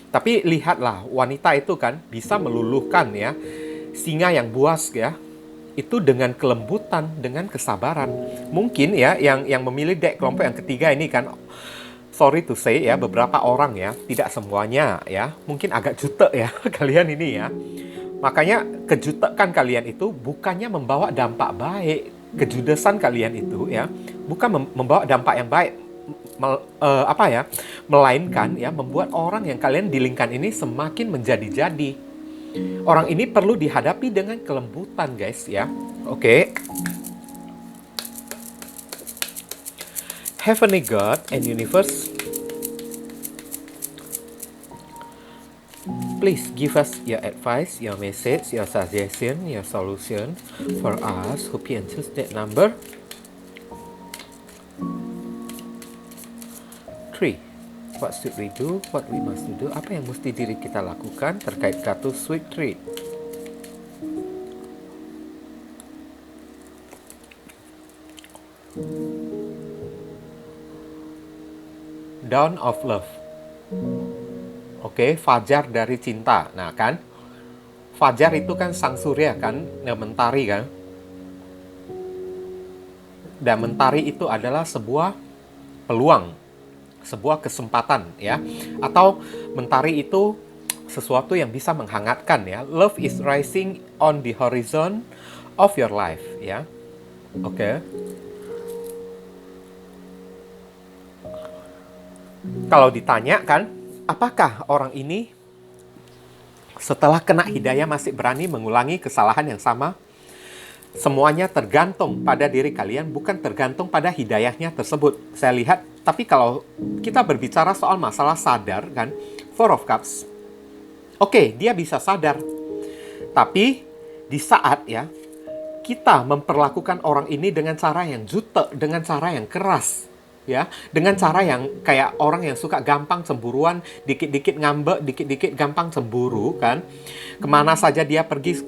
Tapi lihatlah, wanita itu kan bisa meluluhkan ya singa yang buas ya. Itu dengan kelembutan, dengan kesabaran. Mungkin ya yang memilih deck kelompok yang ketiga ini kan, sorry to say ya, beberapa orang ya, tidak semuanya ya, mungkin agak jutek ya kalian ini ya. Makanya kejutekan kalian itu bukannya membawa dampak baik. Kejudesan kalian itu ya bukan membawa dampak yang baik. Melainkan ya membuat orang yang kalian dilingkan ini semakin menjadi-jadi. Orang ini perlu dihadapi dengan kelembutan guys ya. Oke. Heavenly God and Universe, please give us your advice, your message, your suggestion, your solution for us who can choose that number. 3. What should we do? What we must do? Apa yang mesti diri kita lakukan terkait kartu Sweet Treat? Dawn of Love. Oke, fajar dari cinta. Nah kan, fajar itu kan sang surya kan, yang mentari kan. Dan mentari itu adalah sebuah peluang, sebuah kesempatan ya, atau mentari itu sesuatu yang bisa menghangatkan ya. Love is rising on the horizon of your life ya. Oke. Kalau ditanya kan, apakah orang ini setelah kena hidayah masih berani mengulangi kesalahan yang sama? Semuanya tergantung pada diri kalian, bukan tergantung pada hidayahnya tersebut. Saya lihat, tapi kalau kita berbicara soal masalah sadar kan, Four of Cups. Oke, dia bisa sadar. Tapi di saat ya, kita memperlakukan orang ini dengan cara yang jutek, dengan cara yang keras. Ya, dengan cara yang kayak orang yang suka gampang cemburuan, dikit-dikit ngambek, dikit-dikit gampang cemburu kan. Kemana saja dia pergi,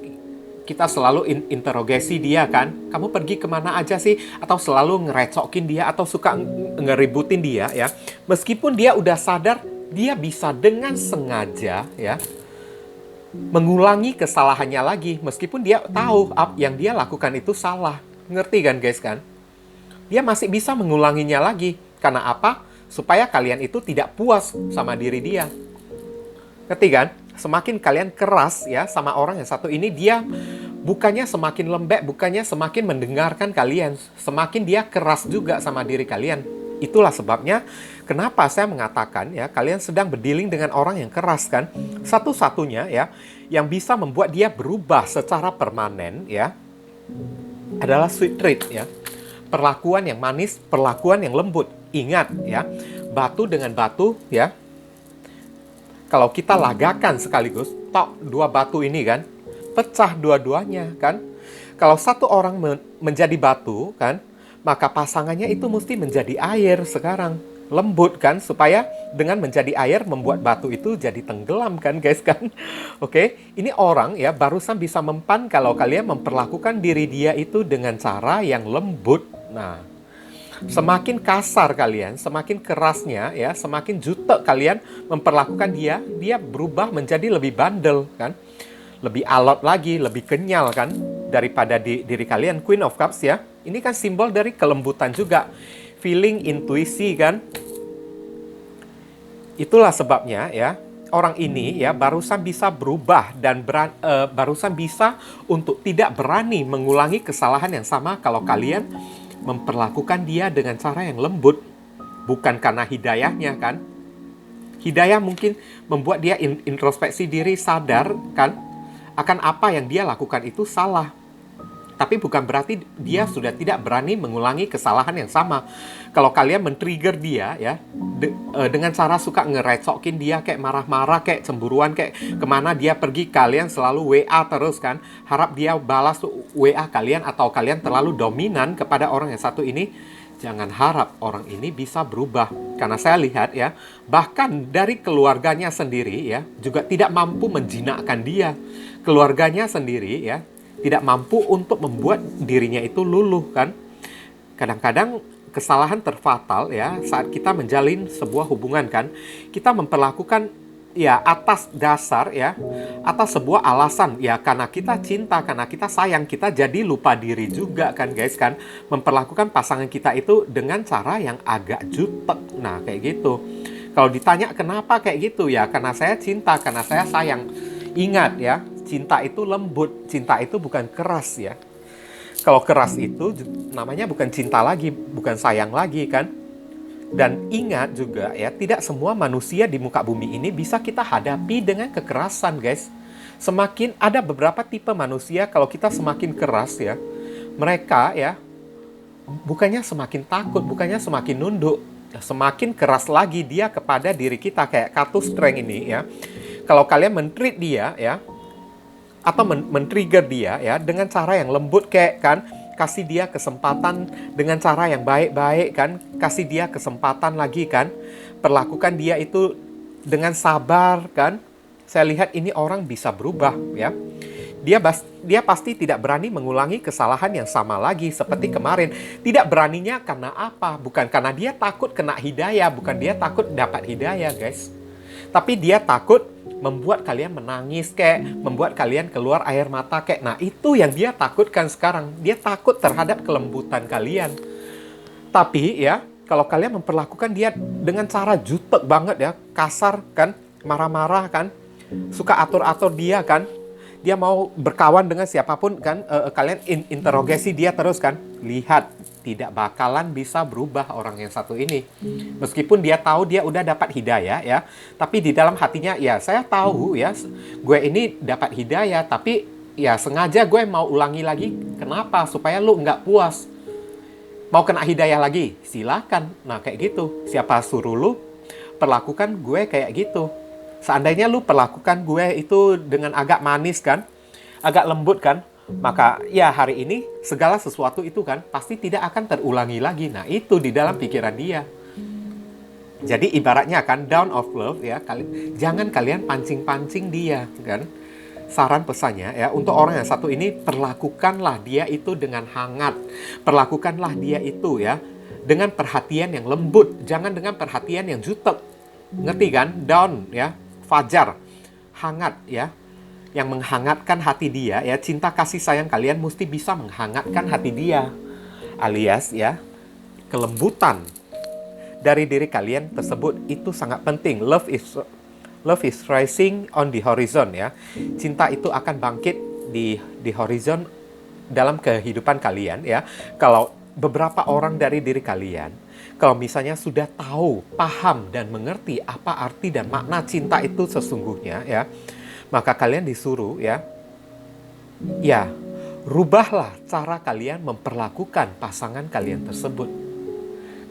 kita selalu interogasi dia kan. Kamu pergi kemana aja sih? Atau selalu ngerecokin dia, atau suka ngeributin dia ya. Meskipun dia udah sadar, dia bisa dengan sengaja ya mengulangi kesalahannya lagi. Meskipun dia tahu yang dia lakukan itu salah. Ngerti kan guys kan? Dia masih bisa mengulanginya lagi. Karena apa? Supaya kalian itu tidak puas sama diri dia. Ngerti kan? Semakin kalian keras ya sama orang yang satu ini, dia bukannya semakin lembek, bukannya semakin mendengarkan kalian, semakin dia keras juga sama diri kalian. Itulah sebabnya kenapa saya mengatakan ya, kalian sedang berdealing dengan orang yang keras kan. Satu-satunya ya yang bisa membuat dia berubah secara permanen ya adalah Sweet Treat ya. Perlakuan yang manis, perlakuan yang lembut. Ingat ya, batu dengan batu ya, kalau kita lagakan sekaligus, tok dua batu ini kan, pecah dua-duanya kan. Kalau satu orang menjadi batu kan, maka pasangannya itu mesti menjadi air sekarang. Lembut kan, supaya dengan menjadi air membuat batu itu jadi tenggelam kan guys kan. Oke, ini orang ya barusan bisa mempan kalau kalian memperlakukan diri dia itu dengan cara yang lembut. Nah, semakin kasar kalian, semakin kerasnya ya, semakin jutek kalian memperlakukan dia, dia berubah menjadi lebih bandel kan. Lebih alot lagi, lebih kenyal kan daripada diri kalian. Queen of Cups ya. Ini kan simbol dari kelembutan juga. Feeling, intuisi kan. Itulah sebabnya ya, orang ini ya barusan bisa berubah dan barusan bisa untuk tidak berani mengulangi kesalahan yang sama kalau kalian memperlakukan dia dengan cara yang lembut. Bukan karena hidayahnya kan. Hidayah mungkin membuat dia introspeksi diri, sadar kan akan apa yang dia lakukan itu salah. Tapi bukan berarti dia sudah tidak berani mengulangi kesalahan yang sama. Kalau kalian men-trigger dia ya, dengan cara suka ngerecokin dia, kayak marah-marah, kayak cemburuan, kayak kemana dia pergi, kalian selalu WA terus kan. Harap dia balas WA kalian, atau kalian terlalu dominan kepada orang yang satu ini. Jangan harap orang ini bisa berubah. Karena saya lihat ya, bahkan dari keluarganya sendiri ya, juga tidak mampu menjinakkan dia. Keluarganya sendiri ya, tidak mampu untuk membuat dirinya itu luluh kan. Kadang-kadang kesalahan terfatal ya saat kita menjalin sebuah hubungan kan. Kita memperlakukan ya atas dasar ya, atas sebuah alasan ya, karena kita cinta, karena kita sayang, kita jadi lupa diri juga kan guys kan. Memperlakukan pasangan kita itu dengan cara yang agak jutek. Nah kayak gitu. Kalau ditanya kenapa kayak gitu ya, karena saya cinta, karena saya sayang. Ingat ya, cinta itu lembut, cinta itu bukan keras ya. Kalau keras itu namanya bukan cinta lagi, bukan sayang lagi kan. Dan ingat juga ya, tidak semua manusia di muka bumi ini bisa kita hadapi dengan kekerasan guys. Semakin ada beberapa tipe manusia, kalau kita semakin keras ya, mereka ya bukannya semakin takut, bukannya semakin nunduk, semakin keras lagi dia kepada diri kita. Kayak Catus Strength ini ya, kalau kalian men-treat dia ya, atau men-trigger dia ya dengan cara yang lembut kayak kan, kasih dia kesempatan dengan cara yang baik-baik kan, kasih dia kesempatan lagi kan, perlakukan dia itu dengan sabar kan. Saya lihat ini orang bisa berubah ya. Dia pasti tidak berani mengulangi kesalahan yang sama lagi seperti kemarin. Tidak beraninya karena apa? Bukan karena dia takut kena hidayah, bukan dia takut dapat hidayah guys. Tapi dia takut membuat kalian menangis kayak, membuat kalian keluar air mata kayak. Nah itu yang dia takutkan sekarang. Dia takut terhadap kelembutan kalian. Tapi ya, kalau kalian memperlakukan dia dengan cara jutek banget ya, kasar kan, marah-marah kan, suka atur-atur dia kan, dia mau berkawan dengan siapapun kan, kalian interogasi dia terus kan. Lihat, tidak bakalan bisa berubah orang yang satu ini. Meskipun dia tahu dia udah dapat hidayah ya, tapi di dalam hatinya ya, saya tahu ya, gue ini dapat hidayah, tapi ya sengaja gue mau ulangi lagi. Kenapa? Supaya lu nggak puas. Mau kena hidayah lagi? Silakan. Nah kayak gitu. Siapa suruh lu perlakukan gue kayak gitu? Seandainya lu perlakukan gue itu dengan agak manis kan, agak lembut kan, maka ya hari ini segala sesuatu itu kan pasti tidak akan terulangi lagi. Nah itu di dalam pikiran dia. Jadi ibaratnya kan, down of love ya, jangan kalian pancing-pancing dia kan. Saran pesannya ya, untuk orang yang satu ini, perlakukanlah dia itu dengan hangat. Perlakukanlah dia itu ya dengan perhatian yang lembut, jangan dengan perhatian yang jutek. Ngerti kan? Down ya, fajar, hangat ya, yang menghangatkan hati dia ya. Cinta kasih sayang kalian mesti bisa menghangatkan hati dia, alias ya, kelembutan dari diri kalian tersebut itu sangat penting. Love is rising on the horizon ya. Cinta itu akan bangkit di horizon dalam kehidupan kalian ya. Kalau beberapa orang dari diri kalian, kalau misalnya sudah tahu, paham, dan mengerti apa arti dan makna cinta itu sesungguhnya ya, maka kalian disuruh ya, rubahlah cara kalian memperlakukan pasangan kalian tersebut.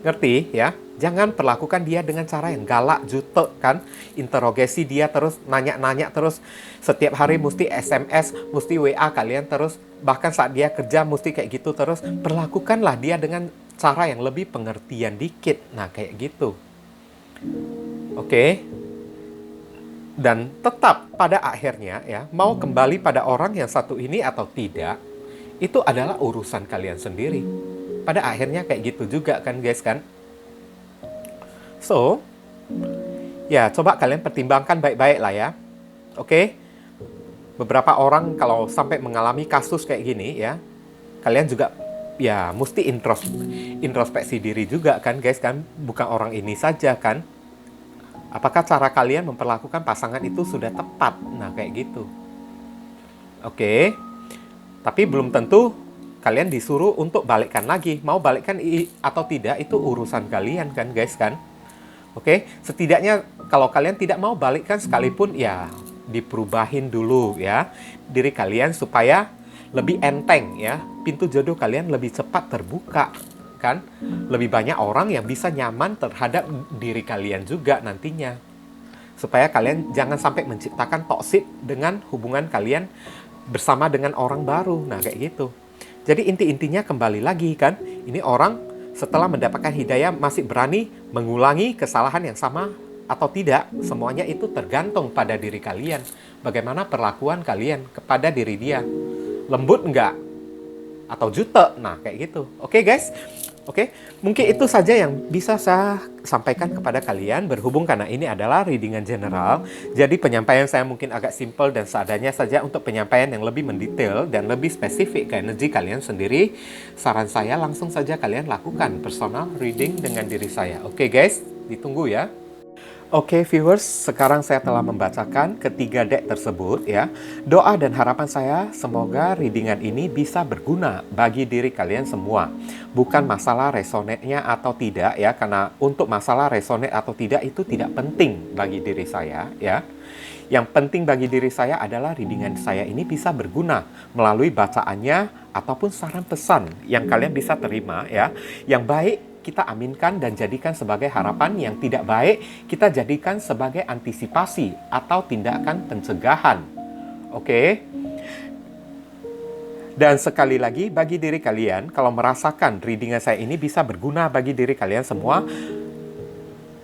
Ngerti ya? Jangan perlakukan dia dengan cara yang galak, jutek kan. Interogasi dia terus, nanya-nanya terus. Setiap hari mesti SMS, mesti WA kalian terus. Bahkan saat dia kerja mesti kayak gitu terus. Perlakukanlah dia dengan cara yang lebih pengertian dikit. Nah, kayak gitu. Oke. Dan tetap pada akhirnya ya, mau kembali pada orang yang satu ini atau tidak, itu adalah urusan kalian sendiri. Pada akhirnya kayak gitu juga kan guys kan. So, ya coba kalian pertimbangkan baik-baik lah ya. Oke. Beberapa orang kalau sampai mengalami kasus kayak gini ya, kalian juga ya mesti introspeksi diri juga kan guys kan. Bukan orang ini saja kan. Apakah cara kalian memperlakukan pasangan itu sudah tepat? Nah, kayak gitu. Oke. Tapi belum tentu kalian disuruh untuk balikkan lagi. Mau balikkan atau tidak, itu urusan kalian kan guys kan. Oke. Setidaknya kalau kalian tidak mau balikkan sekalipun, ya diperubahin dulu ya diri kalian supaya lebih enteng ya. Pintu jodoh kalian lebih cepat terbuka. Kan lebih banyak orang yang bisa nyaman terhadap diri kalian juga nantinya, supaya kalian jangan sampai menciptakan toksik dengan hubungan kalian bersama dengan orang baru. Nah, kayak gitu. Jadi inti-intinya kembali lagi kan, ini orang setelah mendapatkan hidayah masih berani mengulangi kesalahan yang sama atau tidak. Semuanya itu tergantung pada diri kalian. Bagaimana perlakuan kalian kepada diri dia, lembut enggak atau jutek. Nah, kayak gitu. Oke guys. Oke, mungkin itu saja yang bisa saya sampaikan kepada kalian, berhubung karena ini adalah readingan general. Jadi penyampaian saya mungkin agak simple dan seadanya saja. Untuk penyampaian yang lebih mendetail dan lebih spesifik ke energi kalian sendiri, saran saya langsung saja kalian lakukan personal reading dengan diri saya. Oke guys, ditunggu ya. Oke viewers, sekarang saya telah membacakan ketiga deck tersebut ya. Doa dan harapan saya semoga readingan ini bisa berguna bagi diri kalian semua. Bukan masalah resonate-nya atau tidak ya, karena untuk masalah resonate atau tidak itu tidak penting bagi diri saya ya. Yang penting bagi diri saya adalah readingan saya ini bisa berguna melalui bacaannya ataupun saran pesan yang kalian bisa terima ya. Yang baik kita aminkan dan jadikan sebagai harapan, yang tidak baik kita jadikan sebagai antisipasi atau tindakan pencegahan. Oke? Dan sekali lagi, bagi diri kalian, kalau merasakan readingan saya ini bisa berguna bagi diri kalian semua,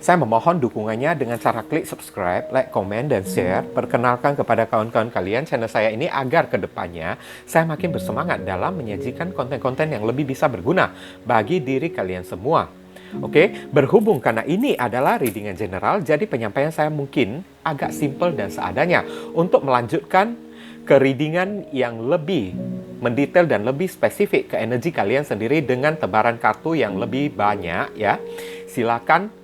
saya memohon dukungannya dengan cara klik subscribe, like, komen, dan share. Perkenalkan kepada kawan-kawan kalian channel saya ini agar ke depannya saya makin bersemangat dalam menyajikan konten-konten yang lebih bisa berguna bagi diri kalian semua. Oke, berhubung karena ini adalah readingan general, jadi penyampaian saya mungkin agak simple dan seadanya. Untuk melanjutkan ke readingan yang lebih mendetail dan lebih spesifik ke energi kalian sendiri dengan tebaran kartu yang lebih banyak ya, silakan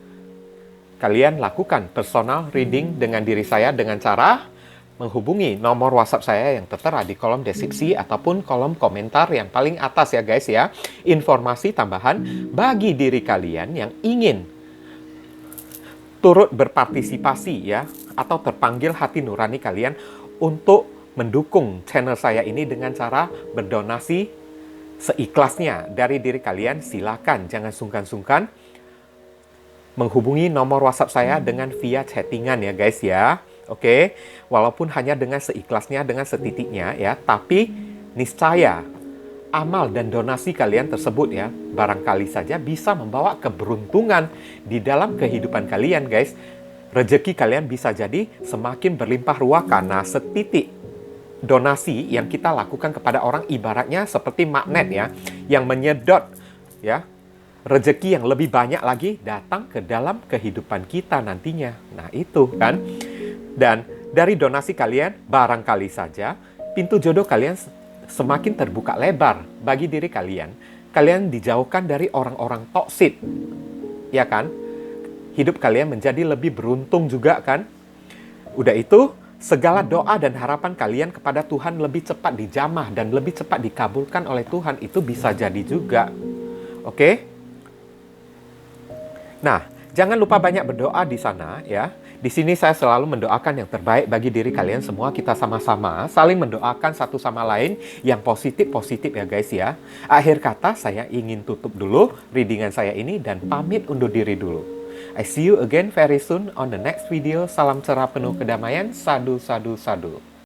kalian lakukan personal reading dengan diri saya dengan cara menghubungi nomor WhatsApp saya yang tertera di kolom deskripsi ataupun kolom komentar yang paling atas ya guys ya. Informasi tambahan bagi diri kalian yang ingin turut berpartisipasi ya, atau terpanggil hati nurani kalian untuk mendukung channel saya ini dengan cara berdonasi seikhlasnya dari diri kalian. Silakan, jangan sungkan-sungkan menghubungi nomor WhatsApp saya dengan via chattingan ya guys ya. Oke, walaupun hanya dengan seikhlasnya, dengan setitiknya ya, tapi niscaya amal dan donasi kalian tersebut ya, barangkali saja bisa membawa keberuntungan di dalam kehidupan kalian guys. Rezeki kalian bisa jadi semakin berlimpah ruah karena setitik donasi yang kita lakukan kepada orang ibaratnya seperti magnet ya, yang menyedot ya rezeki yang lebih banyak lagi datang ke dalam kehidupan kita nantinya. Nah itu kan. Dan dari donasi kalian, barangkali saja pintu jodoh kalian semakin terbuka lebar bagi diri kalian. Kalian dijauhkan dari orang-orang toksik, ya kan? Hidup kalian menjadi lebih beruntung juga kan? Udah itu, segala doa dan harapan kalian kepada Tuhan lebih cepat dijamah dan lebih cepat dikabulkan oleh Tuhan. Itu bisa jadi juga. Oke? Nah, Jangan lupa banyak berdoa di sana ya. Di sini saya selalu mendoakan yang terbaik bagi diri kalian semua. Kita sama-sama saling mendoakan satu sama lain yang positif-positif ya guys ya. Akhir kata saya ingin tutup dulu readingan saya ini dan pamit undur diri dulu. I see you again very soon on the next video. Salam cerah penuh kedamaian. Sadu, sadu, sadu.